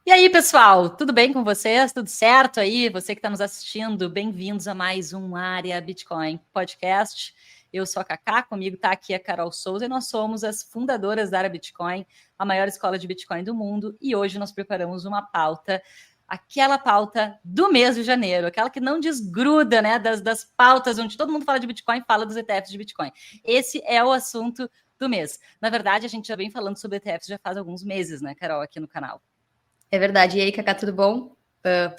E aí, pessoal, tudo bem com vocês? Tudo certo aí? Você que está nos assistindo, bem-vindos a mais um Área Bitcoin Podcast. Eu sou a Cacá, comigo está aqui a Carol Souza e nós somos as fundadoras da Área Bitcoin, a maior escola de Bitcoin do mundo, e hoje nós preparamos uma pauta, aquela pauta do mês de janeiro, aquela que não desgruda, né, das pautas onde todo mundo fala de Bitcoin, fala dos ETFs de Bitcoin. Esse é o assunto do mês. Na verdade, a gente já vem falando sobre ETFs já faz alguns meses, né, Carol, aqui no canal. É verdade. E aí, Cacá, tudo bom?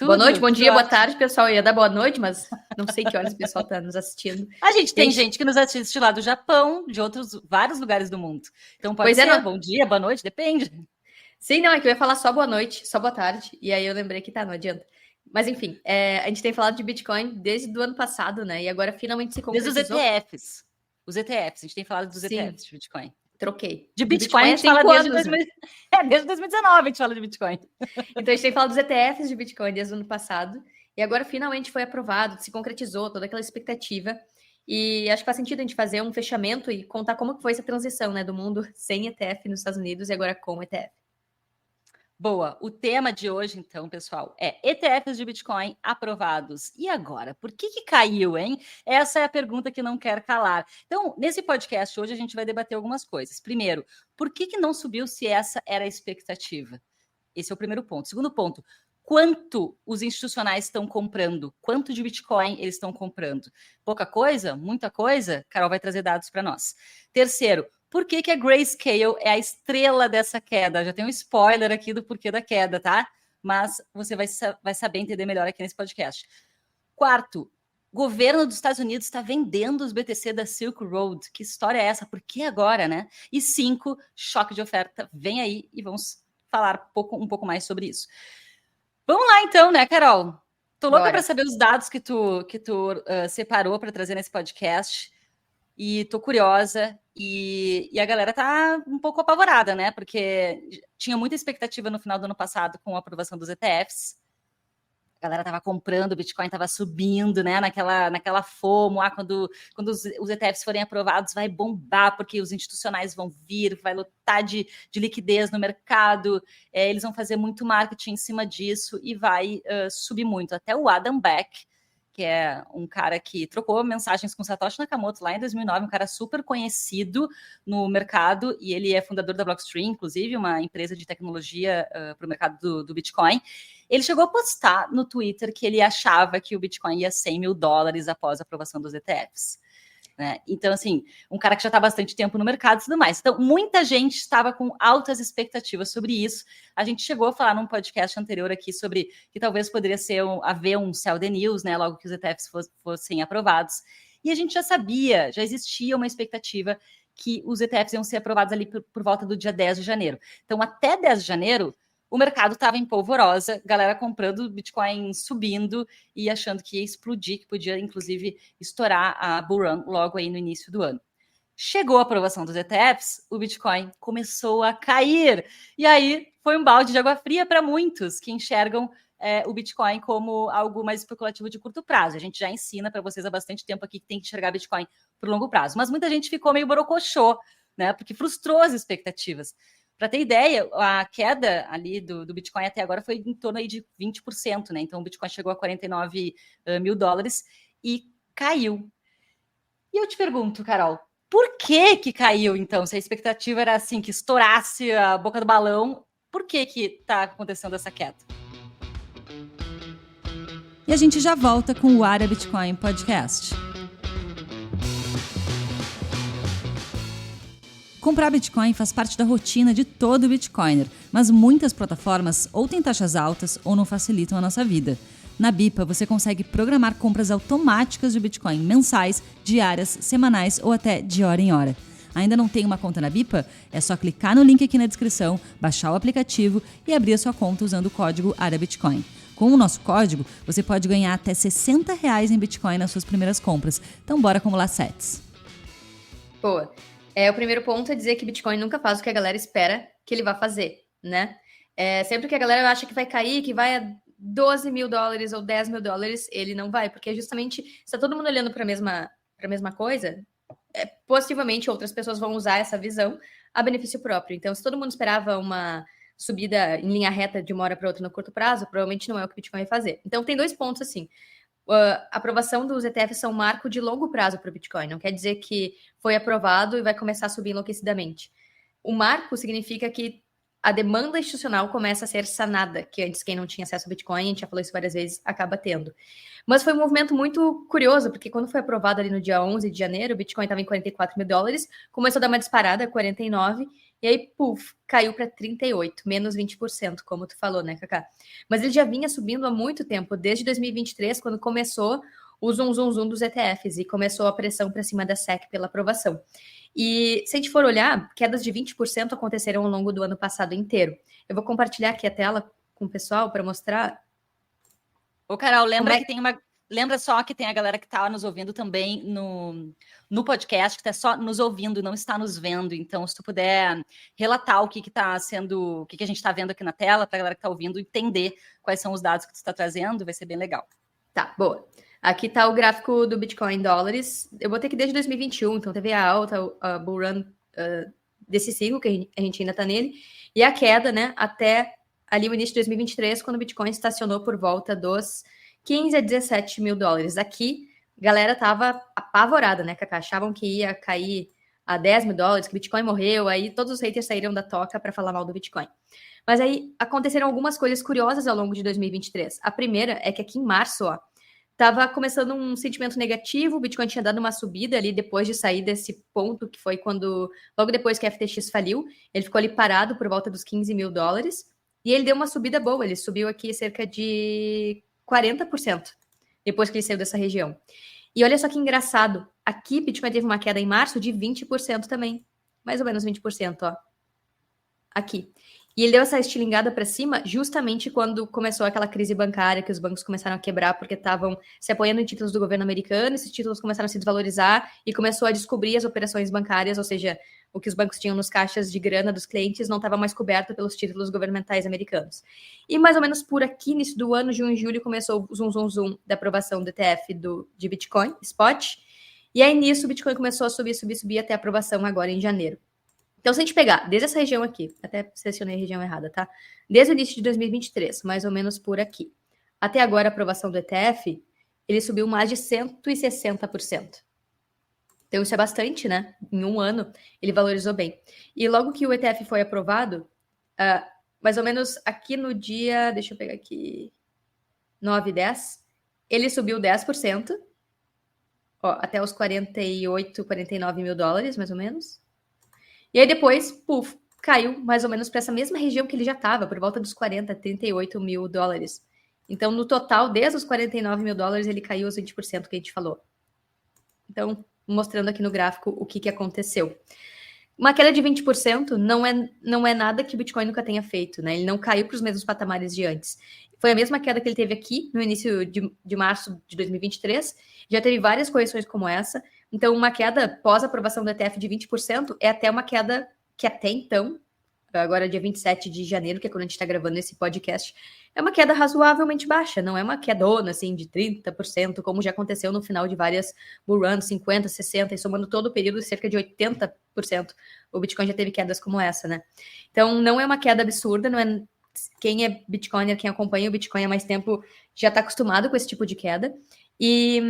Boa noite, bom dia, boa ótimo. Tarde, pessoal. Eu ia dar boa noite, mas não sei que horas o pessoal está nos assistindo. A gente tem gente que nos assiste lá do Japão, de outros vários lugares do mundo. Então pode ser bom dia, boa noite, depende. Sim, não, é que eu ia falar só boa noite, só boa tarde. E aí eu lembrei que não adianta. Mas enfim, a gente tem falado de Bitcoin desde o ano passado, né? E agora finalmente se concretizou. Desde os ETFs. Os ETFs, a gente tem falado dos ETFs de Bitcoin. Troquei. De Bitcoin a gente fala desde 2019 a gente fala de Bitcoin. Então a gente tem falado dos ETFs de Bitcoin desde o ano passado. E agora finalmente foi aprovado, se concretizou toda aquela expectativa. E acho que faz sentido a gente fazer um fechamento e contar como que foi essa transição, né, do mundo sem ETF nos Estados Unidos e agora com ETF. Boa, o tema de hoje, então, pessoal, é ETFs de Bitcoin aprovados. E agora? Por que caiu, hein? Essa é a pergunta que não quer calar. Então, nesse podcast hoje, a gente vai debater algumas coisas. Primeiro, por que não subiu se essa era a expectativa? Esse é o primeiro ponto. Segundo ponto, quanto os institucionais estão comprando? Quanto de Bitcoin eles estão comprando? Pouca coisa? Muita coisa? Carol vai trazer dados para nós. Terceiro, por que a Grayscale é a estrela dessa queda? Já tem um spoiler aqui do porquê da queda, tá? Mas você vai saber entender melhor aqui nesse podcast. Quarto, governo dos Estados Unidos está vendendo os BTC da Silk Road. Que história é essa? Por que agora, né? E 5, choque de oferta. Vem aí e vamos falar um pouco mais sobre isso. Vamos lá então, né, Carol? Tô louca para saber os dados que tu separou para trazer nesse podcast. E tô curiosa, e a galera tá um pouco apavorada, né? Porque tinha muita expectativa no final do ano passado com a aprovação dos ETFs. A galera tava comprando, o Bitcoin tava subindo, né? Naquela FOMO, quando os ETFs forem aprovados, vai bombar, porque os institucionais vão vir, vai lotar de liquidez no mercado, eles vão fazer muito marketing em cima disso e vai subir muito. Até o Adam Back, que é um cara que trocou mensagens com Satoshi Nakamoto lá em 2009, um cara super conhecido no mercado, e ele é fundador da Blockstream, inclusive, uma empresa de tecnologia para o mercado do Bitcoin. Ele chegou a postar no Twitter que ele achava que o Bitcoin ia $100 mil após a aprovação dos ETFs. Né? Então, assim, um cara que já está há bastante tempo no mercado e tudo mais. Então, muita gente estava com altas expectativas sobre isso. A gente chegou a falar num podcast anterior aqui sobre que talvez poderia haver um sell the news, né? Logo que os ETFs fossem aprovados. E a gente já sabia, já existia uma expectativa que os ETFs iam ser aprovados ali por volta do dia 10 de janeiro. Então, até 10 de janeiro, o mercado estava em polvorosa, galera comprando Bitcoin, subindo e achando que ia explodir, que podia, inclusive, estourar a bull run logo aí no início do ano. Chegou a aprovação dos ETFs, o Bitcoin começou a cair. E aí foi um balde de água fria para muitos que enxergam o Bitcoin como algo mais especulativo de curto prazo. A gente já ensina para vocês há bastante tempo aqui que tem que enxergar Bitcoin por longo prazo. Mas muita gente ficou meio borocochô, né? Porque frustrou as expectativas. Para ter ideia, a queda ali do Bitcoin até agora foi em torno aí de 20%, né? Então o Bitcoin chegou a $49 mil e caiu. E eu te pergunto, Carol, por que caiu, então? Se a expectativa era assim, que estourasse a boca do balão, por que está acontecendo essa queda? E a gente já volta com o Área Bitcoin Podcast. Comprar Bitcoin faz parte da rotina de todo Bitcoiner, mas muitas plataformas ou têm taxas altas ou não facilitam a nossa vida. Na Bipa, você consegue programar compras automáticas de Bitcoin mensais, diárias, semanais ou até de hora em hora. Ainda não tem uma conta na Bipa? É só clicar no link aqui na descrição, baixar o aplicativo e abrir a sua conta usando o código ARABITCOIN. Com o nosso código, você pode ganhar até R$60 em Bitcoin nas suas primeiras compras. Então bora acumular sats. Boa. O primeiro ponto é dizer que Bitcoin nunca faz o que a galera espera que ele vá fazer, né? Sempre que a galera acha que vai cair, que vai a $12 mil ou $10 mil, ele não vai, porque justamente se está todo mundo olhando para a mesma coisa, possivelmente outras pessoas vão usar essa visão a benefício próprio. Então, se todo mundo esperava uma subida em linha reta de uma hora para outra no curto prazo, provavelmente não é o que o Bitcoin vai fazer. Então, tem 2 pontos assim. A aprovação dos ETFs são um marco de longo prazo para o Bitcoin. Não quer dizer que foi aprovado e vai começar a subir enlouquecidamente. O marco significa que a demanda institucional começa a ser sanada, que antes quem não tinha acesso ao Bitcoin, a gente já falou isso várias vezes, acaba tendo. Mas foi um movimento muito curioso, porque quando foi aprovado ali no dia 11 de janeiro, o Bitcoin estava em $44.000, começou a dar uma disparada, 49, e aí, puf, caiu para 38, menos 20%, como tu falou, né, Cacá? Mas ele já vinha subindo há muito tempo, desde 2023, quando começou o zoom dos ETFs e começou a pressão para cima da SEC pela aprovação. E se a gente for olhar, quedas de 20% aconteceram ao longo do ano passado inteiro. Eu vou compartilhar aqui a tela com o pessoal para mostrar. Ô, Carol, lembra só que tem a galera que está nos ouvindo também no podcast, que está só nos ouvindo, não está nos vendo. Então, se tu puder relatar o que está sendo, o que a gente está vendo aqui na tela, para a galera que está ouvindo entender quais são os dados que tu está trazendo, vai ser bem legal. Tá, boa. Aqui está o gráfico do Bitcoin em dólares. Eu botei aqui desde 2021, então teve a alta, a bull run desse ciclo, que a gente ainda está nele, e a queda, né, até ali o início de 2023, quando o Bitcoin estacionou por volta dos 15 a 17 mil dólares. Aqui, a galera tava apavorada, né, Cacá? Achavam que ia cair a 10 mil dólares, que o Bitcoin morreu, aí todos os haters saíram da toca para falar mal do Bitcoin. Mas aí aconteceram algumas coisas curiosas ao longo de 2023. A primeira é que aqui em março, ó, estava começando um sentimento negativo, o Bitcoin tinha dado uma subida ali depois de sair desse ponto, que foi quando, logo depois que a FTX faliu, ele ficou ali parado por volta dos 15 mil dólares, e ele deu uma subida boa, ele subiu aqui cerca de 40% depois que ele saiu dessa região. E olha só que engraçado, aqui Bitcoin teve uma queda em março de 20% também, mais ou menos 20%, ó, aqui. E ele deu essa estilingada para cima justamente quando começou aquela crise bancária, que os bancos começaram a quebrar porque estavam se apoiando em títulos do governo americano, esses títulos começaram a se desvalorizar e começou a descobrir as operações bancárias, ou seja, o que os bancos tinham nos caixas de grana dos clientes não estava mais coberto pelos títulos governamentais americanos. E mais ou menos por aqui, início do ano, junho e julho, começou o zoom da aprovação do ETF de Bitcoin, Spot, e aí nisso o Bitcoin começou a subir até a aprovação agora em janeiro. Então, se a gente pegar desde essa região aqui, até selecionei a região errada, tá? Desde o início de 2023, mais ou menos por aqui, até agora a aprovação do ETF, ele subiu mais de 160%. Então, isso é bastante, né? Em um ano, ele valorizou bem. E logo que o ETF foi aprovado, mais ou menos aqui no dia, deixa eu pegar aqui, 9 e 10, ele subiu 10%, ó, até os 48, 49 mil dólares, mais ou menos. E aí depois, puf, caiu mais ou menos para essa mesma região que ele já estava, por volta dos 40, 38 mil dólares. Então, no total, desde os 49 mil dólares, ele caiu os 20% que a gente falou. Então, mostrando aqui no gráfico o que aconteceu. Uma queda de 20% não é nada que o Bitcoin nunca tenha feito, né? Ele não caiu para os mesmos patamares de antes. Foi a mesma queda que ele teve aqui no início de março de 2023. Já teve várias correções como essa. Então, uma queda pós-aprovação do ETF de 20% é até uma queda que até então, agora dia 27 de janeiro, que é quando a gente está gravando esse podcast, é uma queda razoavelmente baixa, não é uma quedona assim de 30%, como já aconteceu no final de várias bull runs, 50%, 60%, e somando todo o período, cerca de 80%. O Bitcoin já teve quedas como essa, né? Então, não é uma queda absurda, não é... Quem é Bitcoiner, quem acompanha o Bitcoin há mais tempo, já está acostumado com esse tipo de queda. E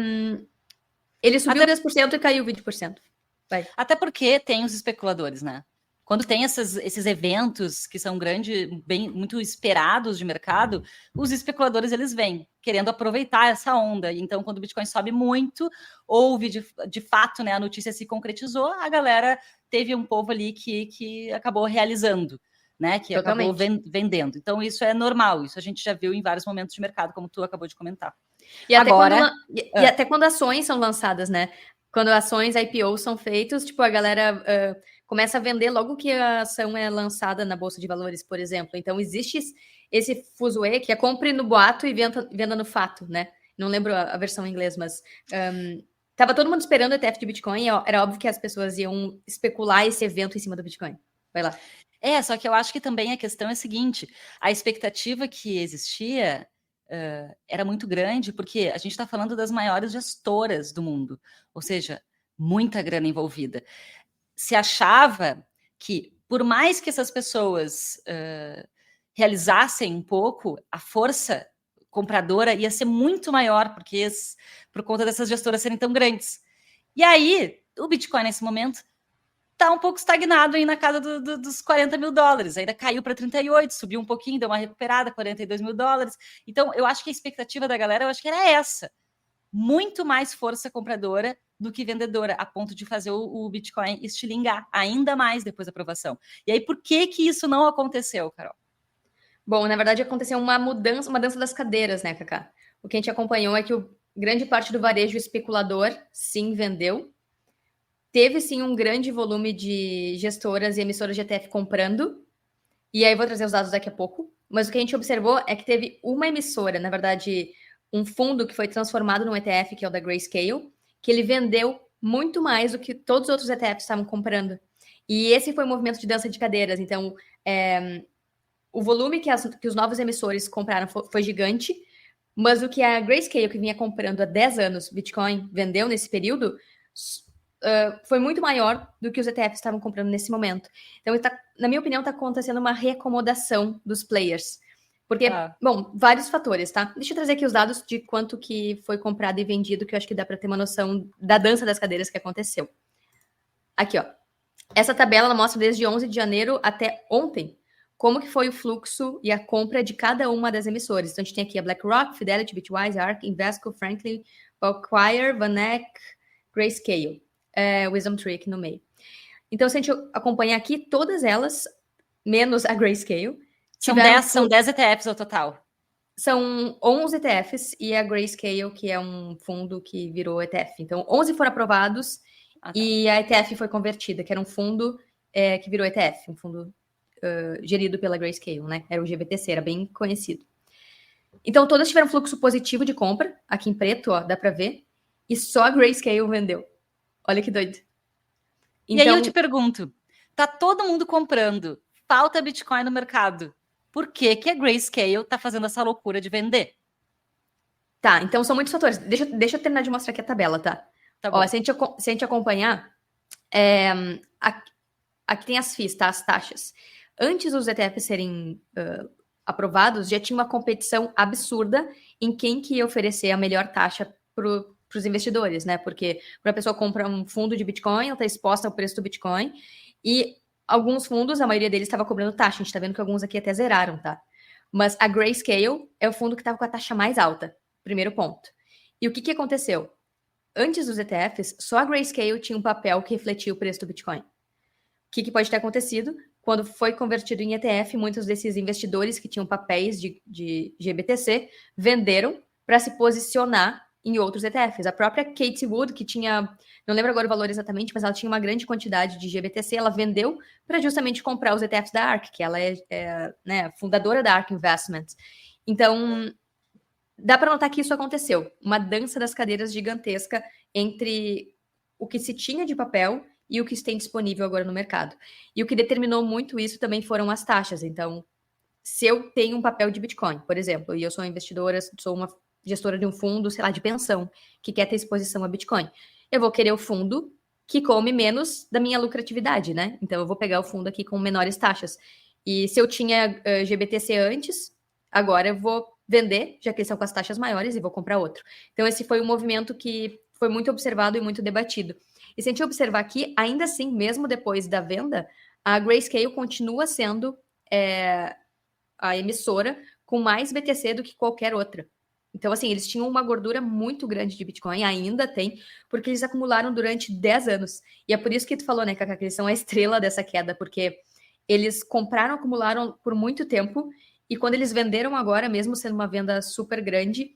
ele subiu 10% e caiu 20%. Vai. Até porque tem os especuladores, né? Quando tem esses eventos que são muito esperados de mercado, os especuladores eles vêm querendo aproveitar essa onda. Então, quando o Bitcoin sobe muito, houve de fato, né, a notícia se concretizou, a galera teve um povo ali que acabou realizando, né? Que Totalmente. acabou vendendo. Então, isso é normal, isso a gente já viu em vários momentos de mercado, como tu acabou de comentar. E até quando ações são lançadas, né? Quando ações IPO são feitos, tipo, a galera começa a vender logo que a ação é lançada na Bolsa de Valores, por exemplo. Então, existe esse fuzuê que é compre no boato e venda no fato, né? Não lembro a versão em inglês, mas tava todo mundo esperando o ETF de Bitcoin e era óbvio que as pessoas iam especular esse evento em cima do Bitcoin. Vai lá. Só que eu acho que também a questão é a seguinte, a expectativa que existia era muito grande, porque a gente está falando das maiores gestoras do mundo, ou seja, muita grana envolvida. Se achava que, por mais que essas pessoas realizassem um pouco, a força compradora ia ser muito maior, por conta dessas gestoras serem tão grandes. E aí, o Bitcoin, nesse momento, está um pouco estagnado aí na casa dos 40 mil dólares. Ainda caiu para 38, subiu um pouquinho, deu uma recuperada, 42 mil dólares. Então, eu acho que a expectativa da galera, eu acho que era essa. Muito mais força compradora do que vendedora, a ponto de fazer o Bitcoin estilingar ainda mais depois da aprovação. E aí, por que isso não aconteceu, Carol? Bom, na verdade, aconteceu uma dança das cadeiras, né, Cacá? O que a gente acompanhou é que grande parte do varejo especulador, sim, vendeu. Teve, sim, um grande volume de gestoras e emissoras de ETF comprando. E aí, vou trazer os dados daqui a pouco. Mas o que a gente observou é que teve uma emissora, na verdade, um fundo que foi transformado num ETF, que é o da Grayscale, que ele vendeu muito mais do que todos os outros ETFs estavam comprando. E esse foi o movimento de dança de cadeiras. Então, o volume que os novos emissores compraram foi gigante, mas o que a Grayscale, que vinha comprando há 10 anos Bitcoin, vendeu nesse período, foi muito maior do que os ETFs estavam comprando nesse momento. Então, na minha opinião, está acontecendo uma reacomodação dos players. Porque, bom, vários fatores, tá? Deixa eu trazer aqui os dados de quanto que foi comprado e vendido, que eu acho que dá para ter uma noção da dança das cadeiras que aconteceu. Aqui, ó. Essa tabela ela mostra desde 11 de janeiro até ontem como que foi o fluxo e a compra de cada uma das emissoras. Então, a gente tem aqui a BlackRock, Fidelity, Bitwise, ARK, Invesco, Franklin, Acquire, VanEck, Grayscale, WisdomTree aqui no meio. Então, se a gente acompanhar aqui, todas elas, menos a Grayscale, São 10 ETFs ao total. São 11 ETFs e a Grayscale, que é um fundo que virou ETF. Então, 11 foram aprovados e a ETF foi convertida, que era um fundo que virou ETF, um fundo gerido pela Grayscale, né? Era o GBTC, era bem conhecido. Então, todas tiveram fluxo positivo de compra, aqui em preto, ó, dá para ver, e só a Grayscale vendeu. Olha que doido. Então, e aí eu te pergunto, tá todo mundo comprando, falta Bitcoin no mercado, por que a Grayscale tá fazendo essa loucura de vender? Tá, então são muitos fatores. Deixa eu terminar de mostrar aqui a tabela, tá? Ó, se a gente acompanhar, aqui tem as FIIs, tá? As taxas. Antes dos ETFs serem aprovados, já tinha uma competição absurda em quem que ia oferecer a melhor taxa para os investidores, né? Porque quando a pessoa compra um fundo de Bitcoin, ela está exposta ao preço do Bitcoin e alguns fundos, a maioria deles estava cobrando taxa. A gente está vendo que alguns aqui até zeraram, tá? Mas a Grayscale é o fundo que estava com a taxa mais alta. Primeiro ponto. E o que aconteceu? Antes dos ETFs, só a Grayscale tinha um papel que refletia o preço do Bitcoin. O que pode ter acontecido? Quando foi convertido em ETF, muitos desses investidores que tinham papéis de GBTC venderam para se posicionar em outros ETFs. A própria Cathie Wood, que tinha, não lembro agora o valor exatamente, mas ela tinha uma grande quantidade de GBTC, ela vendeu para justamente comprar os ETFs da ARK, que ela é né, fundadora da ARK Investments. Então, dá para notar que isso aconteceu. Uma dança das cadeiras gigantesca entre o que se tinha de papel e o que tem disponível agora no mercado. E o que determinou muito isso também foram as taxas. Então, se eu tenho um papel de Bitcoin, por exemplo, e eu sou uma investidora, sou uma gestora de um fundo, sei lá, de pensão, que quer ter exposição a Bitcoin, eu vou querer o fundo que come menos da minha lucratividade, né? Então, eu vou pegar o fundo aqui com menores taxas. E se eu tinha GBTC antes, agora eu vou vender, já que eles são com as taxas maiores, e vou comprar outro. Então, esse foi um movimento que foi muito observado e muito debatido. E se a gente observar aqui, ainda assim, mesmo depois da venda, a Grayscale continua sendo a emissora com mais BTC do que qualquer outra. Então, assim, eles tinham uma gordura muito grande de Bitcoin, ainda tem, porque eles acumularam durante 10 anos. E é por isso que tu falou, né, Cacá, que eles são a estrela dessa queda, porque eles compraram, acumularam por muito tempo, e quando eles venderam agora, mesmo sendo uma venda super grande,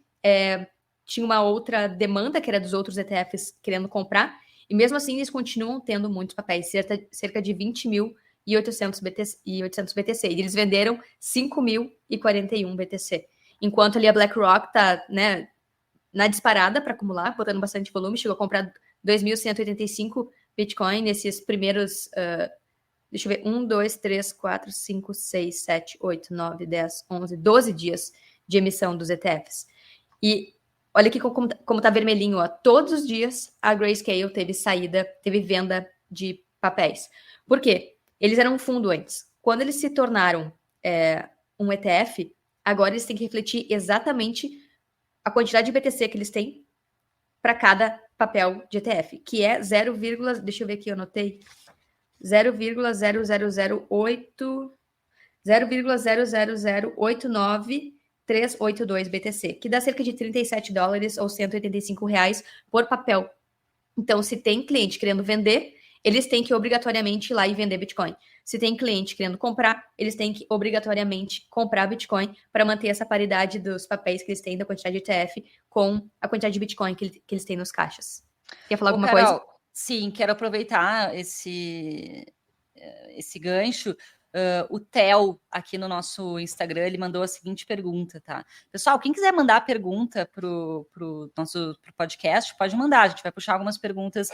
tinha uma outra demanda, que era dos outros ETFs querendo comprar, e mesmo assim eles continuam tendo muitos papéis, cerca de 20.800 BTC, e eles venderam 5.041 BTC. Enquanto ali a BlackRock tá, né, na disparada para acumular, botando bastante volume, chegou a comprar 2.185 Bitcoin nesses primeiros, deixa eu ver, 1, 2, 3, 4, 5, 6, 7, 8, 9, 10, 11, 12 dias de emissão dos ETFs. E olha aqui como tá vermelhinho, ó. Todos os dias a Grayscale teve venda de papéis. Por quê? Eles eram um fundo antes. Quando eles se tornaram um ETF, agora eles têm que refletir exatamente a quantidade de BTC que eles têm para cada papel de ETF, que é 0, deixa eu ver aqui, eu anotei, 0,0008382 BTC, que dá cerca de $37 ou R$185 por papel. Então, se tem cliente querendo vender, eles têm que obrigatoriamente ir lá e vender Bitcoin. Se tem cliente querendo comprar, eles têm que obrigatoriamente comprar Bitcoin para manter essa paridade dos papéis que eles têm, da quantidade de ETF, com a quantidade de Bitcoin que eles têm nos caixas. Quer falar alguma Carol, coisa? Sim, quero aproveitar esse gancho. O Theo, aqui no nosso Instagram, ele mandou a seguinte pergunta, tá? Pessoal, quem quiser mandar pergunta pro nosso podcast, pode mandar. A gente vai puxar algumas perguntas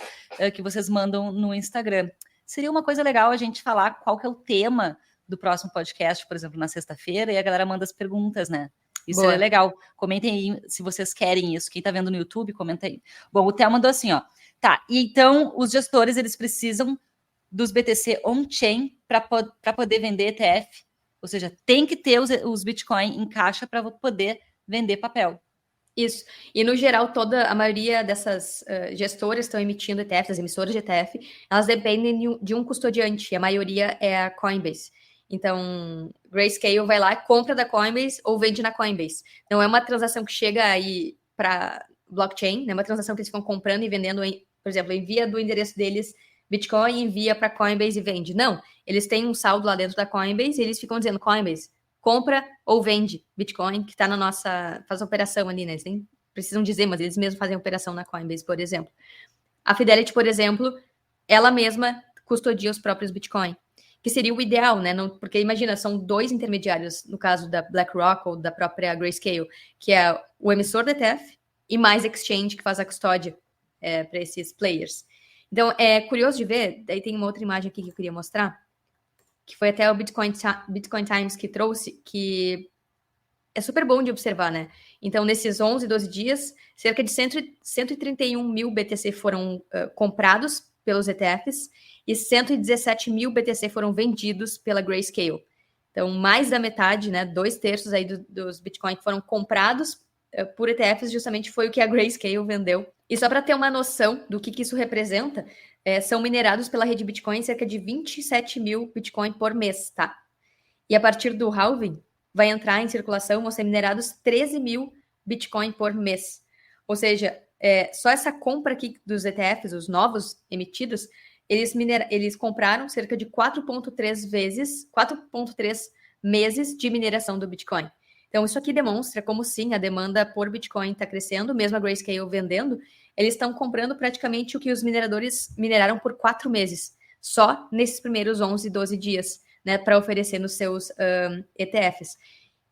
que vocês mandam no Instagram. Seria uma coisa legal a gente falar qual que é o tema do próximo podcast, por exemplo, na sexta-feira, e a galera manda as perguntas, né? Isso Boa. é legal. Comentem aí se vocês querem isso. Quem tá vendo no YouTube, comenta aí. Bom, o Theo mandou assim, ó. Tá, e então os gestores, eles precisam dos BTC on-chain para poder vender ETF. Ou seja, tem que ter os Bitcoin em caixa para poder vender papel. Isso. E, no geral, a maioria dessas gestoras estão emitindo ETFs, as emissoras de ETF, elas dependem de um custodiante, e a maioria é a Coinbase. Então, Grayscale vai lá, compra da Coinbase ou vende na Coinbase. Não é uma transação que chega aí para blockchain, é uma transação que eles ficam comprando e vendendo, por exemplo, envia do endereço deles Bitcoin, envia para Coinbase e vende. Não, eles têm um saldo lá dentro da Coinbase e eles ficam dizendo, Coinbase, compra ou vende Bitcoin, que está na nossa... faz a operação ali, né? Eles nem precisam dizer, mas eles mesmos fazem a operação na Coinbase, por exemplo. A Fidelity, por exemplo, ela mesma custodia os próprios Bitcoin, que seria o ideal, né? Não, porque imagina, são 2 intermediários, no caso da BlackRock ou da própria Grayscale, que é o emissor do ETF e mais exchange que faz a custódia para esses players. Então, é curioso de ver, daí tem uma outra imagem aqui que eu queria mostrar, que foi até o Bitcoin Times que trouxe, que é super bom de observar, né? Então, nesses 11, 12 dias, cerca de 131 mil BTC foram comprados pelos ETFs e 117 mil BTC foram vendidos pela Grayscale. Então, mais da metade, né, 2/3 aí dos Bitcoin que foram comprados por ETFs justamente foi o que a Grayscale vendeu. E só para ter uma noção do que isso representa, são minerados pela rede Bitcoin cerca de 27 mil Bitcoin por mês, tá? E a partir do halving, vai entrar em circulação, vão ser minerados 13 mil Bitcoin por mês. Ou seja, só essa compra aqui dos ETFs, os novos emitidos, eles compraram cerca de 4,3 meses de mineração do Bitcoin. Então, isso aqui demonstra como, sim, a demanda por Bitcoin está crescendo, mesmo a Grayscale vendendo, eles estão comprando praticamente o que os mineradores mineraram por 4 meses, só nesses primeiros 11, 12 dias, né, para oferecer nos seus ETFs.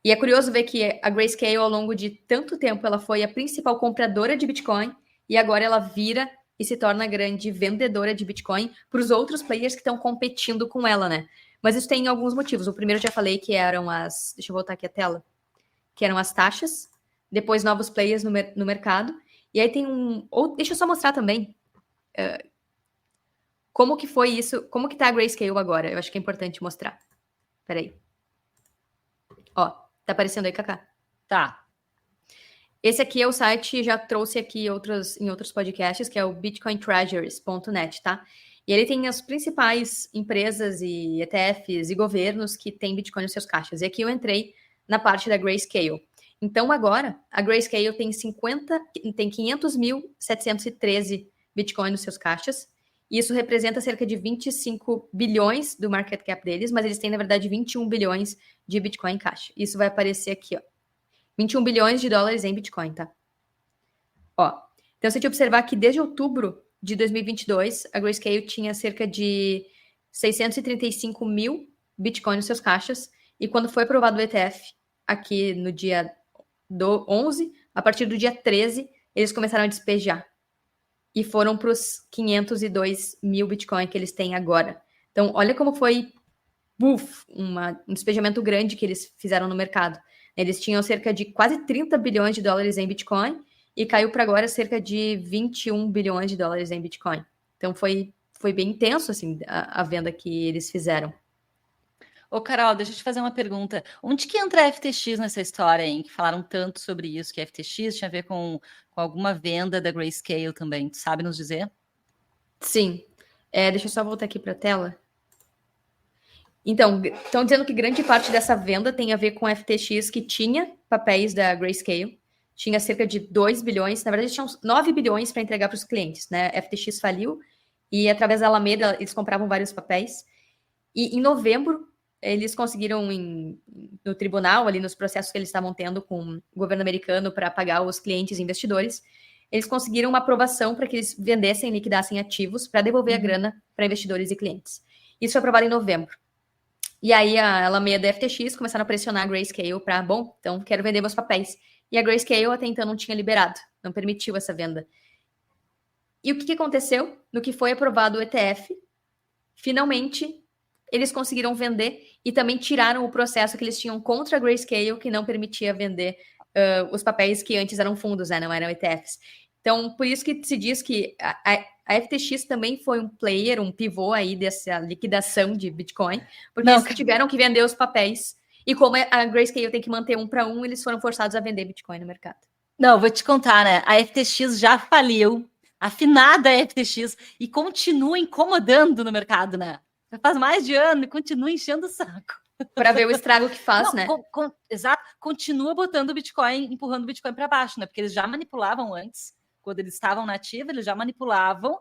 E é curioso ver que a Grayscale, ao longo de tanto tempo, ela foi a principal compradora de Bitcoin e agora ela vira e se torna grande vendedora de Bitcoin para os outros players que estão competindo com ela, né? Mas isso tem alguns motivos. O primeiro eu já falei que eram as... Deixa eu voltar aqui a tela. Que eram as taxas. Depois, novos players no mercado. E aí tem deixa eu só mostrar também como que foi isso, como que tá a Grayscale agora. Eu acho que é importante mostrar. Peraí. Ó, tá aparecendo aí, Cacá? Tá. Esse aqui é o site, já trouxe aqui em outros podcasts, que é o bitcointreasuries.net, tá? E ele tem as principais empresas e ETFs e governos que têm Bitcoin nos seus caixas. E aqui eu entrei na parte da Grayscale. Então, agora, a Grayscale tem 500.713 Bitcoin nos seus caixas. E isso representa cerca de 25 bilhões do market cap deles, mas eles têm, na verdade, 21 bilhões de Bitcoin em caixa. Isso vai aparecer aqui, ó. 21 bilhões de dólares em Bitcoin, tá? Ó, então, se a gente observar que desde outubro de 2022, a Grayscale tinha cerca de 635 mil Bitcoin nos seus caixas, e quando foi aprovado o ETF, aqui no dia 11, a partir do dia 13, eles começaram a despejar. E foram para os 502 mil Bitcoin que eles têm agora. Então, olha como foi um despejamento grande que eles fizeram no mercado. Eles tinham cerca de quase 30 bilhões de dólares em Bitcoin e caiu para agora cerca de 21 bilhões de dólares em Bitcoin. Então, foi bem intenso assim, a venda que eles fizeram. Ô, Carol, deixa eu te fazer uma pergunta. Onde que entra a FTX nessa história, hein? Que falaram tanto sobre isso, que a FTX tinha a ver com alguma venda da Grayscale também. Tu sabe nos dizer? Sim. Deixa eu só voltar aqui para a tela. Então, estão dizendo que grande parte dessa venda tem a ver com a FTX, que tinha papéis da Grayscale, tinha cerca de 2 bilhões, na verdade tinham 9 bilhões para entregar para os clientes, né? A FTX faliu e através da Alameda eles compravam vários papéis. E em novembro eles conseguiram no tribunal, ali nos processos que eles estavam tendo com o governo americano para pagar os clientes e investidores, eles conseguiram uma aprovação para que eles vendessem e liquidassem ativos para devolver a grana para investidores e clientes. Isso foi aprovado em novembro. E aí a Alameda e a FTX começaram a pressionar a Grayscale para, bom, então quero vender meus papéis. E a Grayscale até então não tinha liberado, não permitiu essa venda. E o que aconteceu? No que foi aprovado o ETF, finalmente eles conseguiram vender e também tiraram o processo que eles tinham contra a Grayscale, que não permitia vender os papéis que antes eram fundos, né, não eram ETFs. Então, por isso que se diz que a FTX também foi um player, um pivô aí dessa liquidação de Bitcoin, porque eles tiveram que vender os papéis. E como a Grayscale tem que manter 1 para 1, eles foram forçados a vender Bitcoin no mercado. Não, vou te contar, né? A FTX já faliu, afinada a FTX, e continua incomodando no mercado, né? Já faz mais de ano e continua enchendo o saco. Para ver o estrago que faz, né? Exato, continua botando o Bitcoin, empurrando o Bitcoin para baixo, né? Porque eles já manipulavam antes, quando eles estavam na ativa, eles já manipulavam,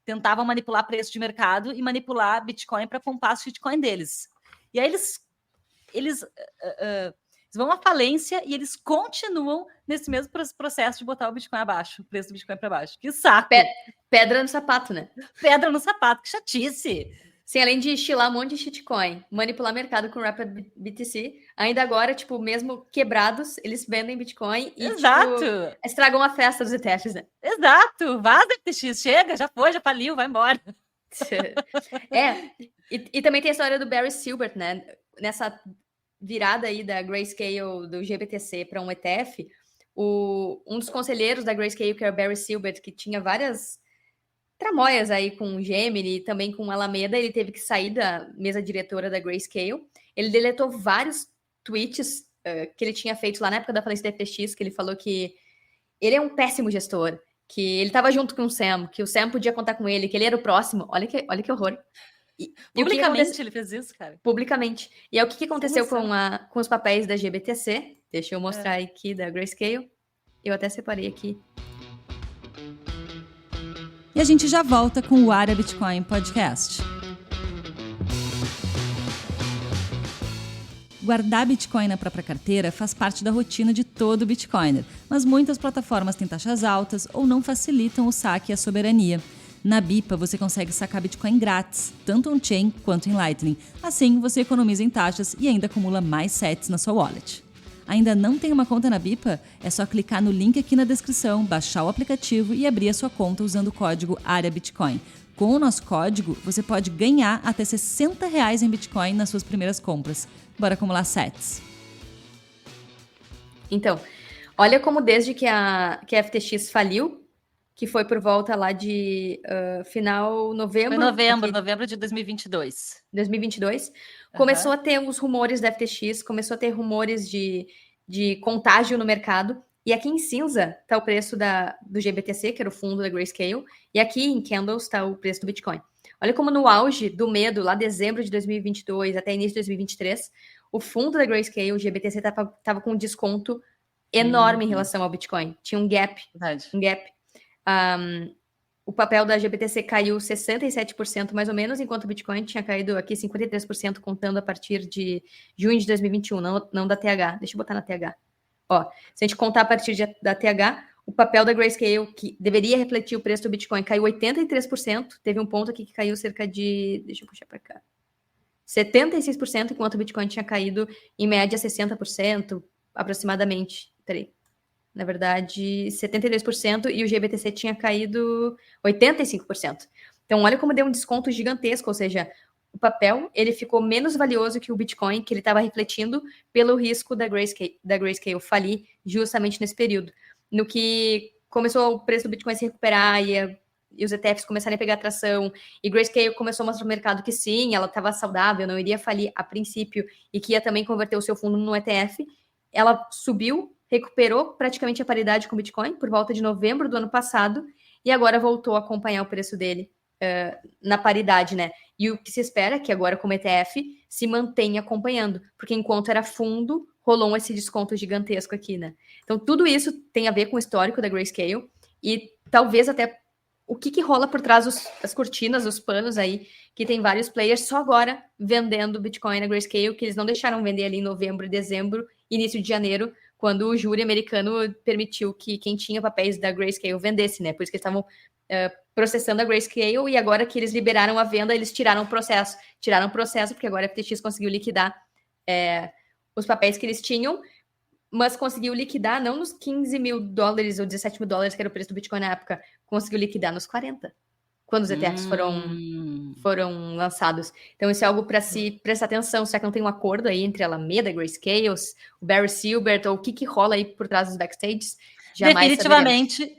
tentavam manipular preço de mercado e manipular Bitcoin para pompar o Bitcoin deles. E aí eles vão à falência e eles continuam nesse mesmo processo de botar o Bitcoin abaixo, o preço do Bitcoin para baixo. Que saco! Pedra no sapato, né? Pedra no sapato, que chatice! Sim, além de estilar um monte de shitcoin, manipular mercado com Rapid BTC, ainda agora, tipo, mesmo quebrados, eles vendem Bitcoin e, tipo, estragam a festa dos ETFs, né? Exato! Vaza, FTX, chega, já foi, já faliu, vai embora. E também tem a história do Barry Silbert, né? Nessa virada aí da Grayscale, do GBTC para um ETF, um dos conselheiros da Grayscale, que era o Barry Silbert, que tinha várias tramóias aí com o Gemini e também com o Alameda, ele teve que sair da mesa diretora da Grayscale. Ele deletou vários tweets que ele tinha feito lá na época da falência da FTX, que ele falou que ele é um péssimo gestor, que ele estava junto com o Sam, que o Sam podia contar com ele, que ele era o próximo. Olha que horror. Publicamente ele fez isso, cara. Publicamente. E é o que aconteceu com os papéis da GBTC. Deixa eu mostrar aqui da Grayscale. Eu até separei aqui. E a gente já volta com o Área Bitcoin Podcast. Guardar Bitcoin na própria carteira faz parte da rotina de todo Bitcoiner, mas muitas plataformas têm taxas altas ou não facilitam o saque e a soberania. Na BIPA, você consegue sacar Bitcoin grátis, tanto on-chain quanto em Lightning. Assim, você economiza em taxas e ainda acumula mais sats na sua wallet. Ainda não tem uma conta na BIPA? É só clicar no link aqui na descrição, baixar o aplicativo e abrir a sua conta usando o código AREABITCOIN. Com o nosso código, você pode ganhar até R$60 em Bitcoin nas suas primeiras compras. Bora acumular sats. Então, olha como desde que a FTX faliu, que foi por volta lá de final novembro... Foi novembro de 2022. 2022. Começou a ter os rumores da FTX, começou a ter rumores de contágio no mercado. E aqui em cinza está o preço do GBTC, que era o fundo da Grayscale. E aqui em candles está o preço do Bitcoin. Olha como no auge do medo, lá dezembro de 2022 até início de 2023, o fundo da Grayscale, o GBTC, estava com um desconto enorme em relação ao Bitcoin. Tinha um gap. Verdade. O papel da GBTC caiu 67% mais ou menos, enquanto o Bitcoin tinha caído aqui 53%, contando a partir de junho de 2021, não da TH. Deixa eu botar na TH. Ó, se a gente contar a partir da TH, o papel da Grayscale, que deveria refletir o preço do Bitcoin, caiu 83%. Teve um ponto aqui que caiu cerca de... Deixa eu puxar para cá. 76%, enquanto o Bitcoin tinha caído em média 60%, aproximadamente. Peraí. Na verdade, 72%, e o GBTC tinha caído 85%. Então, olha como deu um desconto gigantesco, ou seja, o papel ele ficou menos valioso que o Bitcoin, que ele estava refletindo pelo risco da Grayscale falir justamente nesse período. No que começou o preço do Bitcoin se recuperar e e os ETFs começarem a pegar atração, e Grayscale começou a mostrar no mercado que sim, ela estava saudável, não iria falir a princípio, e que ia também converter o seu fundo no ETF, ela subiu, recuperou praticamente a paridade com o Bitcoin por volta de novembro do ano passado, e agora voltou a acompanhar o preço dele na paridade, né? E o que se espera é que agora, como ETF, se mantenha acompanhando, porque enquanto era fundo, rolou esse desconto gigantesco aqui, né? Então, tudo isso tem a ver com o histórico da Grayscale, e talvez até o que rola por trás das cortinas, os panos aí, que tem vários players só agora vendendo Bitcoin na Grayscale, que eles não deixaram vender ali em novembro e dezembro, início de janeiro, quando o júri americano permitiu que quem tinha papéis da Grayscale vendesse, né? Por isso que eles estavam processando a Grayscale, e agora que eles liberaram a venda, eles tiraram o processo. Tiraram o processo, porque agora a FTX conseguiu liquidar os papéis que eles tinham, mas conseguiu liquidar não nos 15 mil dólares ou 17 mil dólares, que era o preço do Bitcoin na época, conseguiu liquidar nos 40, quando os ETFs foram lançados. Então, isso é algo para se prestar atenção. Será que não tem um acordo aí entre a Alameda, Grayscale, o Barry Silbert, ou o que rola aí por trás dos backstages?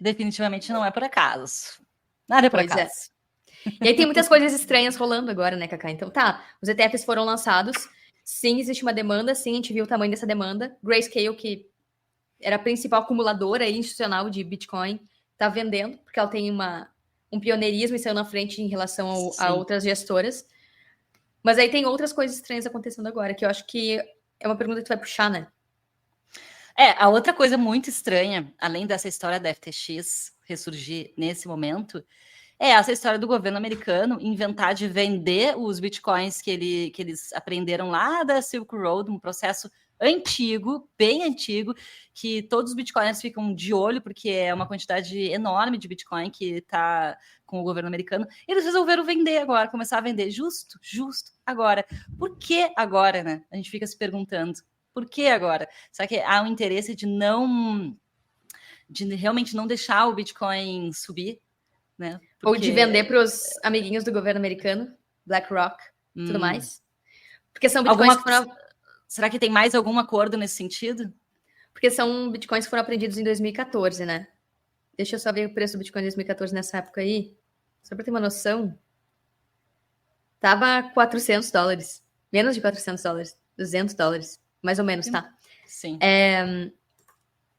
Definitivamente não é por acaso. Nada é por acaso. E aí tem muitas coisas estranhas rolando agora, né, Cacá? Então os ETFs foram lançados, sim, existe uma demanda, sim, a gente viu o tamanho dessa demanda. Grayscale, que era a principal acumuladora institucional de Bitcoin, tá vendendo, porque ela tem um pioneirismo e saiu na frente em relação a outras gestoras. Mas aí tem outras coisas estranhas acontecendo agora, que eu acho que é uma pergunta que tu vai puxar, né? A outra coisa muito estranha, além dessa história da FTX ressurgir nesse momento, é essa história do governo americano inventar de vender os bitcoins que eles aprenderam lá da Silk Road, um processo antigo, bem antigo, que todos os bitcoiners ficam de olho, porque é uma quantidade enorme de bitcoin que está com o governo americano. Eles resolveram vender agora, começar a vender justo agora. Por que agora, né? A gente fica se perguntando. Por que agora? Será que há um interesse de realmente não deixar o Bitcoin subir? Né? Porque... Ou de vender para os amiguinhos do governo americano, BlackRock, tudo mais. Porque são bitcoins que foram... Será que tem mais algum acordo nesse sentido? Porque são bitcoins que foram apreendidos em 2014, né? Deixa eu só ver o preço do Bitcoin em 2014 nessa época aí. Só para ter uma noção. Tava $400. Menos de $400. $200. Mais ou menos, tá? Sim.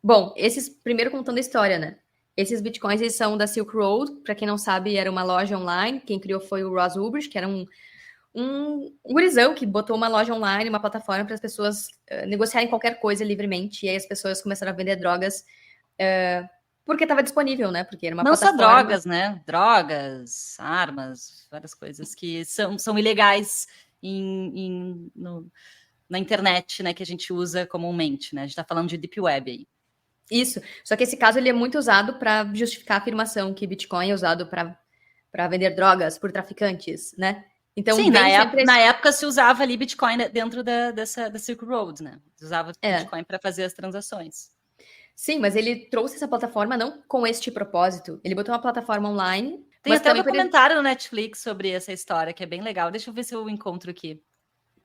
Bom, esses, primeiro contando a história, né? Esses bitcoins, eles são da Silk Road. Para quem não sabe, era uma loja online. Quem criou foi o Ross Ulbricht, que era um gurizão que botou uma loja online, uma plataforma para as pessoas negociarem qualquer coisa livremente. E aí as pessoas começaram a vender drogas porque estava disponível, né? Porque era uma plataforma... Não só drogas, né? Drogas, armas, várias coisas que são ilegais na internet, né? Que a gente usa comumente, né? A gente está falando de Deep Web aí. Isso. Só que esse caso ele é muito usado para justificar a afirmação que Bitcoin é usado para vender drogas por traficantes, né? Então, sim, na época se usava ali Bitcoin dentro da Silk Road, né? Usava Bitcoin para fazer as transações. Sim, mas ele trouxe essa plataforma não com este propósito. Ele botou uma plataforma online. Tem até um documentário no Netflix sobre essa história, que é bem legal. Deixa eu ver se eu encontro aqui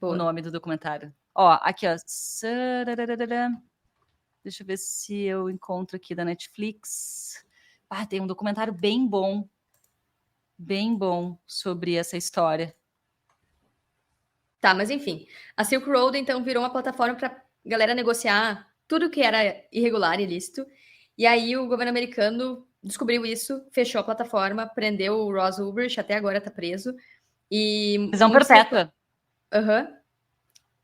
o nome do documentário. Ó, aqui, ó. Deixa eu ver se eu encontro aqui da Netflix. Tem um documentário bem bom sobre essa história. Tá, mas enfim. A Silk Road, então, virou uma plataforma para galera negociar tudo que era irregular e ilícito. E aí o governo americano descobriu isso, fechou a plataforma, prendeu o Ross Ulbricht, até agora tá preso. Prisão perpétua.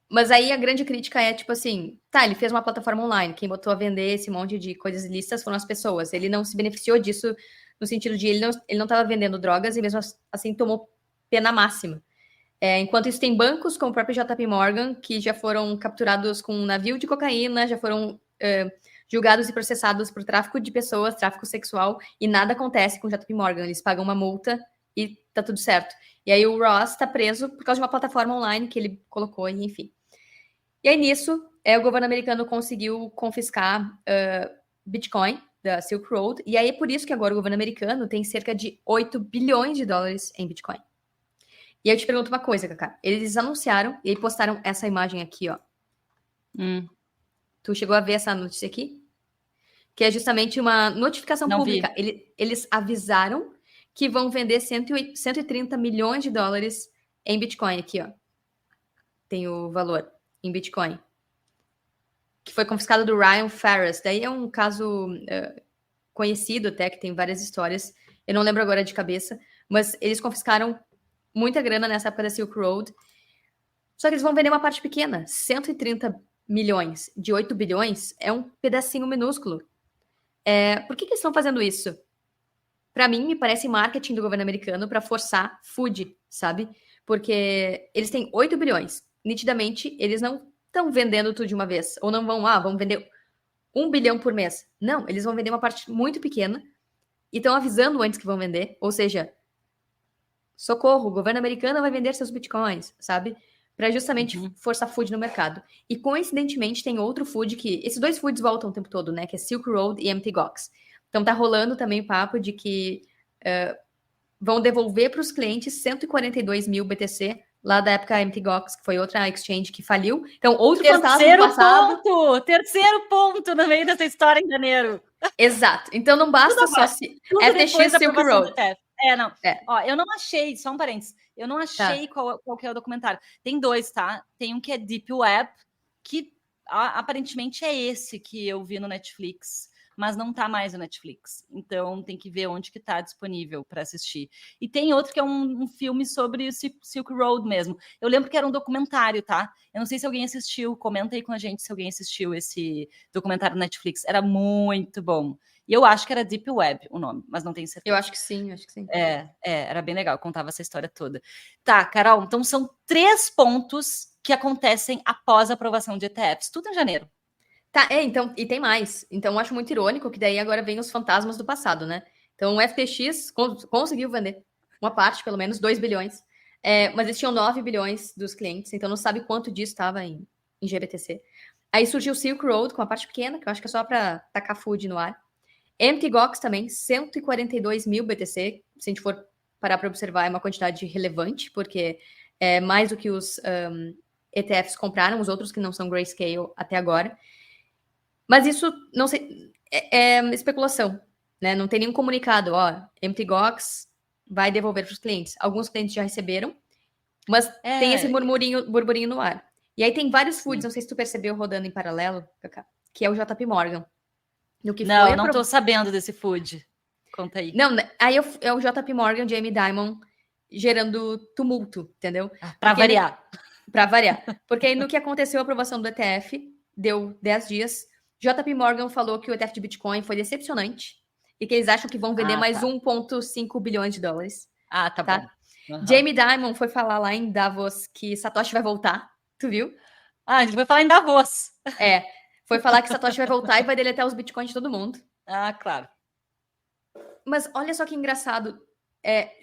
Mas aí a grande crítica é, tipo assim, tá, ele fez uma plataforma online, quem botou a vender esse monte de coisas ilícitas foram as pessoas. Ele não se beneficiou disso no sentido de ele não estava vendendo drogas e mesmo assim tomou pena máxima. Enquanto isso, tem bancos como o próprio JP Morgan, que já foram capturados com um navio de cocaína, já foram julgados e processados por tráfico de pessoas, tráfico sexual, e nada acontece com o JP Morgan. Eles pagam uma multa e tá tudo certo. E aí o Ross tá preso por causa de uma plataforma online que ele colocou, e enfim. E aí nisso, o governo americano conseguiu confiscar Bitcoin da Silk Road, e aí é por isso que agora o governo americano tem cerca de $8 bilhões em Bitcoin. E aí eu te pergunto uma coisa, Cacá. Eles anunciaram e postaram essa imagem aqui, ó. Tu chegou a ver essa notícia aqui? Que é justamente uma notificação pública. Eles avisaram que vão vender 130 milhões de dólares em Bitcoin. Aqui, ó. Tem o valor em Bitcoin. Que foi confiscado do Ryan Ferris. Daí é um caso conhecido até, que tem várias histórias. Eu não lembro agora de cabeça. Mas eles confiscaram muita grana nessa época da Silk Road. Só que eles vão vender uma parte pequena. 130 milhões de 8 bilhões é um pedacinho minúsculo. Por que eles estão fazendo isso? Para mim, me parece marketing do governo americano para forçar food, sabe? Porque eles têm 8 bilhões. Nitidamente, eles não estão vendendo tudo de uma vez. Ou não vão vender 1 bilhão por mês. Não, eles vão vender uma parte muito pequena e estão avisando antes que vão vender. Ou seja, socorro, o governo americano vai vender seus bitcoins, sabe? Para justamente forçar food no mercado. E coincidentemente tem outro food que... Esses dois foods voltam o tempo todo, né? Que é Silk Road e Mt. Gox. Então tá rolando também o papo de que vão devolver para os clientes 142 mil BTC lá da época Mt. Gox, que foi outra exchange que faliu. Então, outro fantasma do passado. Terceiro ponto no meio dessa história em janeiro. Exato. Então não basta só se... FTX Silk Road. Não. Ó, eu não achei, só um parênteses, eu não achei qual que é o documentário. Tem dois, tá? Tem um que é Deep Web, que aparentemente é esse que eu vi no Netflix, mas não tá mais no Netflix. Então tem que ver onde que tá disponível para assistir. E tem outro que é um filme sobre Silk Road mesmo. Eu lembro que era um documentário, tá? Eu não sei se alguém assistiu, comenta aí com a gente se alguém assistiu esse documentário no Netflix. Era muito bom. E eu acho que era Deep Web o nome, mas não tenho certeza. Eu acho que sim. Era bem legal, contava essa história toda. Tá, Carol, então são 3 pontos que acontecem após a aprovação de ETFs, tudo em janeiro. Tá, então, e tem mais. Então, eu acho muito irônico que daí agora vem os fantasmas do passado, né? Então, o FTX conseguiu vender uma parte, pelo menos, 2 bilhões. Mas eles tinham 9 bilhões dos clientes, então não sabe quanto disso estava em GBTC. Aí surgiu o Silk Road com a parte pequena, que eu acho que é só para tacar food no ar. Mt. Gox também, 142 mil BTC. Se a gente for parar para observar, é uma quantidade relevante, porque é mais do que os ETFs compraram, os outros que não são Grayscale até agora. Mas isso, não sei, é especulação, né? Não tem nenhum comunicado, Mt. Gox vai devolver para os clientes. Alguns clientes já receberam, mas tem esse burburinho no ar. E aí tem vários foods, não sei se tu percebeu rodando em paralelo, Cacá, que é o JP Morgan. Eu não tô sabendo desse food. Conta aí. Não, aí é o JP Morgan, Jamie Dimon, gerando tumulto, entendeu? Para variar. Para variar. Porque aí no que aconteceu a aprovação do ETF, deu 10 dias, JP Morgan falou que o ETF de Bitcoin foi decepcionante e que eles acham que vão vender mais 1,5 bilhões de dólares. Tá bom. Uhum. Jamie Dimon foi falar lá em Davos que Satoshi vai voltar. Tu viu? A gente vai falar em Davos. Foi falar que Satoshi vai voltar e vai deletar os bitcoins de todo mundo. Claro. Mas olha só que engraçado.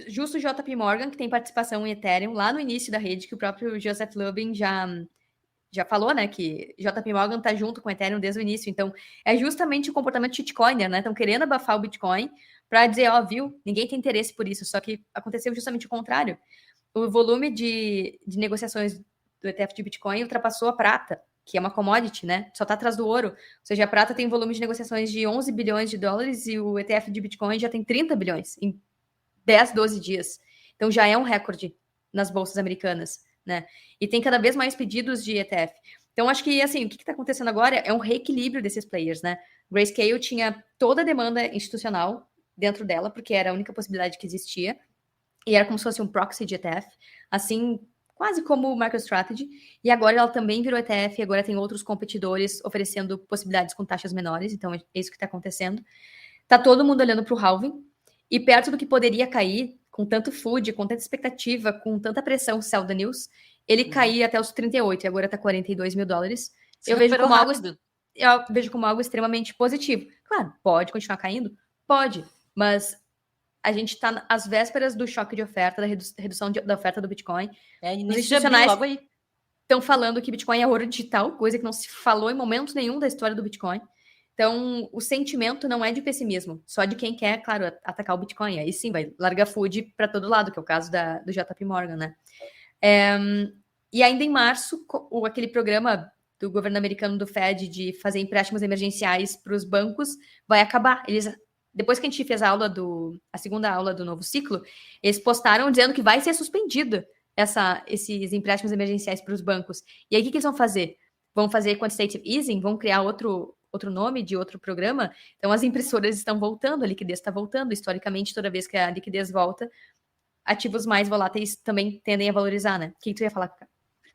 Justo o JP Morgan, que tem participação em Ethereum, lá no início da rede, que o próprio Joseph Lubin já falou, né, que JP Morgan tá junto com o Ethereum desde o início. Então, é justamente o comportamento shitcoiner, né? Estão querendo abafar o Bitcoin para dizer, viu, ninguém tem interesse por isso. Só que aconteceu justamente o contrário. O volume de negociações do ETF de Bitcoin ultrapassou a prata, que é uma commodity, né? Só tá atrás do ouro. Ou seja, a prata tem volume de negociações de 11 bilhões de dólares e o ETF de Bitcoin já tem 30 bilhões em 10, 12 dias. Então, já é um recorde nas bolsas americanas, né? E tem cada vez mais pedidos de ETF. Então, acho que, assim, o que está acontecendo agora é um reequilíbrio desses players, né? Grayscale tinha toda a demanda institucional dentro dela, porque era a única possibilidade que existia, e era como se fosse um proxy de ETF, assim, quase como o MicroStrategy, e agora ela também virou ETF, e agora tem outros competidores oferecendo possibilidades com taxas menores, então é isso que está acontecendo. Tá todo mundo olhando para o halving, e perto do que poderia cair, com tanto food, com tanta expectativa, com tanta pressão sell the news, ele caía até os 38 e agora está 42 mil dólares. Eu vejo como algo extremamente positivo. Claro, pode continuar caindo? Pode, mas a gente está às vésperas do choque de oferta, da redução da oferta do Bitcoin. Os institucionais estão falando que Bitcoin é ouro digital, coisa que não se falou em momento nenhum da história do Bitcoin. Então, o sentimento não é de pessimismo, só de quem quer, claro, atacar o Bitcoin. Aí sim, vai largar food para todo lado, que é o caso do JP Morgan, né? E ainda em março, aquele programa do governo americano do Fed de fazer empréstimos emergenciais para os bancos vai acabar. Eles depois que a gente fez a segunda aula do novo ciclo, eles postaram dizendo que vai ser suspendido esses empréstimos emergenciais para os bancos. E aí, o que eles vão fazer? Vão fazer quantitative easing? Vão criar outro nome de outro programa? Então, as impressoras estão voltando, a liquidez está voltando. Historicamente, toda vez que a liquidez volta, ativos mais voláteis também tendem a valorizar, né? O que tu ia falar, Cacá?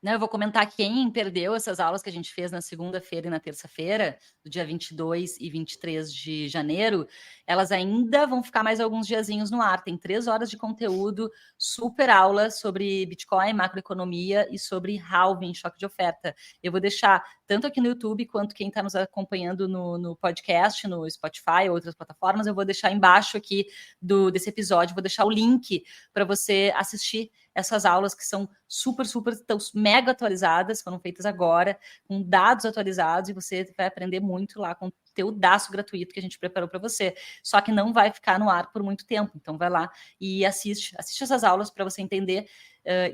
Não, eu vou comentar quem perdeu essas aulas que a gente fez na segunda-feira e na terça-feira, do dia 22 e 23 de janeiro, elas ainda vão ficar mais alguns diazinhos no ar. Tem 3 horas de conteúdo, super aula sobre Bitcoin, macroeconomia e sobre halving, choque de oferta. Eu vou deixar, tanto aqui no YouTube, quanto quem está nos acompanhando no podcast, no Spotify, outras plataformas, eu vou deixar embaixo aqui desse episódio, vou deixar o link para você assistir essas aulas que são super, tão mega atualizadas, foram feitas agora, com dados atualizados, e você vai aprender muito lá com conteúdaço gratuito que a gente preparou para você. Só que não vai ficar no ar por muito tempo. Então vai lá e assiste essas aulas para você entender,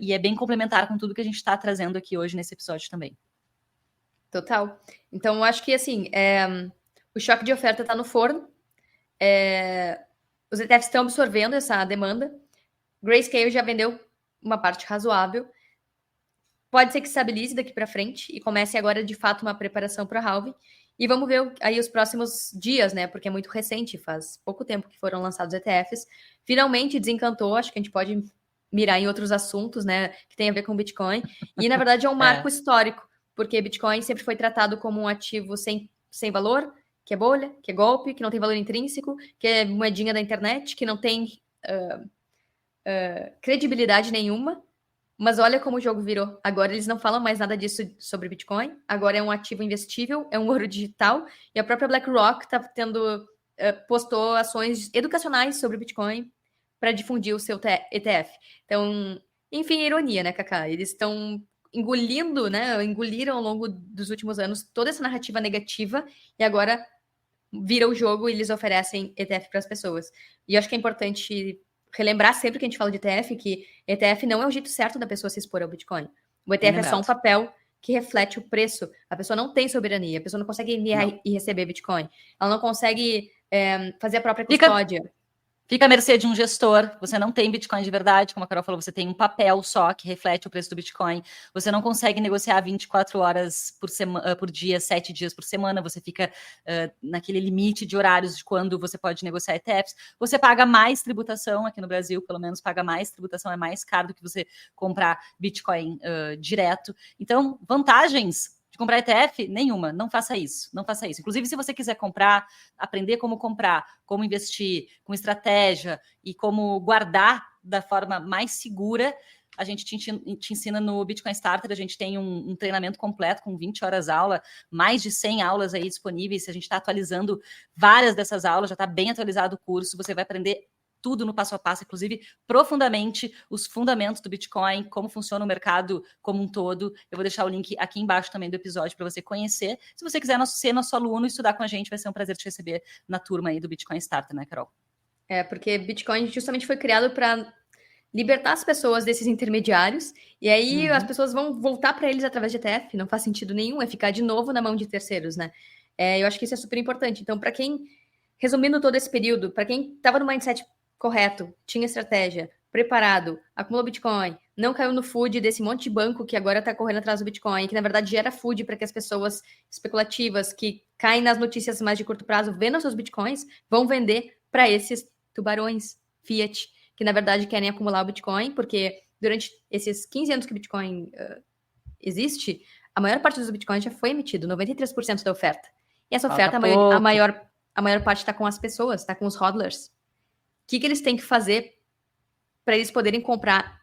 e é bem complementar com tudo que a gente está trazendo aqui hoje nesse episódio também. Total. Então, eu acho que, assim, o choque de oferta está no forno, os ETFs estão absorvendo essa demanda, Grayscale já vendeu uma parte razoável, pode ser que estabilize daqui para frente e comece agora, de fato, uma preparação para halving, e vamos ver aí os próximos dias, né, porque é muito recente, faz pouco tempo que foram lançados ETFs, finalmente desencantou, acho que a gente pode mirar em outros assuntos, né, que tem a ver com Bitcoin, e na verdade é um marco histórico, porque Bitcoin sempre foi tratado como um ativo sem valor, que é bolha, que é golpe, que não tem valor intrínseco, que é moedinha da internet, que não tem credibilidade nenhuma, mas olha como o jogo virou. Agora eles não falam mais nada disso sobre Bitcoin, agora é um ativo investível, é um ouro digital, e a própria BlackRock postou ações educacionais sobre Bitcoin para difundir o seu ETF. Então, enfim, ironia, né, Cacá? Eles estão engoliram ao longo dos últimos anos toda essa narrativa negativa, e agora vira o jogo e eles oferecem ETF para as pessoas. E eu acho que é importante relembrar sempre que a gente fala de ETF, que ETF não é o jeito certo da pessoa se expor ao Bitcoin. O ETF é só um papel que reflete o preço. A pessoa não tem soberania, a pessoa não consegue enviar e receber Bitcoin. Ela não consegue fazer a própria custódia. Fica à mercê de um gestor, você não tem Bitcoin de verdade, como a Carol falou, você tem um papel só que reflete o preço do Bitcoin, você não consegue negociar 24 horas por dia, 7 dias por semana, você fica naquele limite de horários de quando você pode negociar ETFs, você paga mais tributação, aqui no Brasil pelo menos paga mais tributação, é mais caro do que você comprar Bitcoin direto. Então, vantagens de comprar ETF? Nenhuma, não faça isso, não faça isso. Inclusive, se você quiser aprender como comprar, como investir, com estratégia e como guardar da forma mais segura, a gente te ensina no Bitcoin Starter, a gente tem um treinamento completo com 20 horas aula, mais de 100 aulas aí disponíveis, a gente está atualizando várias dessas aulas, já está bem atualizado o curso, você vai aprender tudo no passo a passo, inclusive profundamente os fundamentos do Bitcoin, como funciona o mercado como um todo. Eu vou deixar o link aqui embaixo também do episódio para você conhecer. Se você quiser ser nosso aluno e estudar com a gente, vai ser um prazer te receber na turma aí do Bitcoin Starter, né, Carol? Porque Bitcoin justamente foi criado para libertar as pessoas desses intermediários, e aí as pessoas vão voltar para eles através de ETF, não faz sentido nenhum, é ficar de novo na mão de terceiros, né? Eu acho que isso é super importante. Então, resumindo todo esse período, para quem estava no mindset correto, tinha estratégia, preparado, acumulou Bitcoin, não caiu no food desse monte de banco que agora está correndo atrás do Bitcoin, que na verdade gera food para que as pessoas especulativas que caem nas notícias mais de curto prazo, vendam seus Bitcoins, vão vender para esses tubarões Fiat, que na verdade querem acumular o Bitcoin, porque durante esses 15 anos que o Bitcoin existe, a maior parte dos Bitcoins já foi emitido, 93% da oferta. E essa oferta, a maior parte está com as pessoas, está com os hodlers. O que eles têm que fazer para eles poderem comprar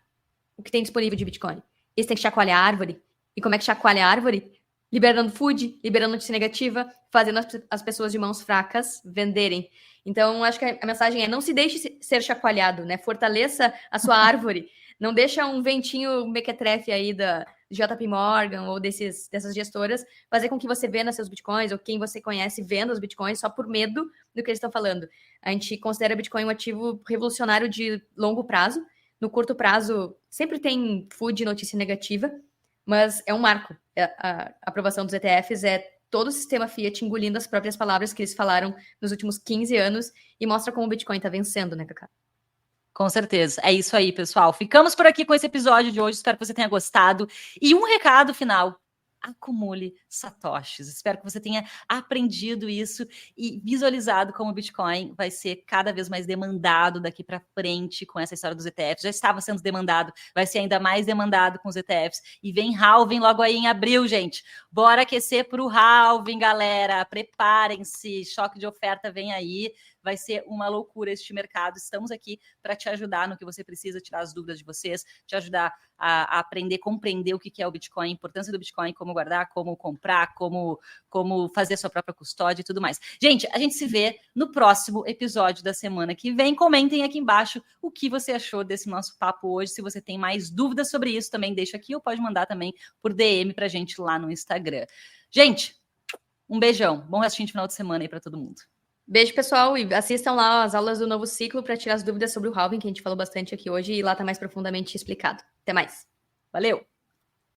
o que tem disponível de Bitcoin? Eles têm que chacoalhar a árvore. E como é que chacoalha a árvore? Liberando food, liberando notícia negativa, fazendo as pessoas de mãos fracas venderem. Então, acho que a mensagem é: não se deixe ser chacoalhado, né? Fortaleça a sua árvore. Não deixa um ventinho mequetrefe aí da JP Morgan ou dessas gestoras fazer com que você venda seus Bitcoins ou quem você conhece venda os Bitcoins só por medo do que eles estão falando. A gente considera Bitcoin um ativo revolucionário de longo prazo. No curto prazo, sempre tem food notícia negativa, mas é um marco. A aprovação dos ETFs é todo o sistema Fiat engolindo as próprias palavras que eles falaram nos últimos 15 anos e mostra como o Bitcoin tá vencendo, né, Cacá? Com certeza. É isso aí, pessoal. Ficamos por aqui com esse episódio de hoje. Espero que você tenha gostado. E um recado final. Acumule satoshis. Espero que você tenha aprendido isso e visualizado como o Bitcoin vai ser cada vez mais demandado daqui para frente com essa história dos ETFs. Já estava sendo demandado, vai ser ainda mais demandado com os ETFs. E vem halving logo aí em abril, gente. Bora aquecer para o halving, galera. Preparem-se. Choque de oferta vem aí. Vai ser uma loucura este mercado. Estamos aqui para te ajudar no que você precisa, tirar as dúvidas de vocês, te ajudar a aprender, compreender o que é o Bitcoin, a importância do Bitcoin, como guardar, como comprar, como fazer sua própria custódia e tudo mais. Gente, a gente se vê no próximo episódio da semana que vem. Comentem aqui embaixo o que você achou desse nosso papo hoje. Se você tem mais dúvidas sobre isso, também deixa aqui ou pode mandar também por DM pra gente lá no Instagram. Gente, um beijão. Bom restinho de final de semana aí para todo mundo. Beijo, pessoal, e assistam lá as aulas do novo ciclo para tirar as dúvidas sobre o halving, que a gente falou bastante aqui hoje, e lá tá mais profundamente explicado. Até mais. Valeu!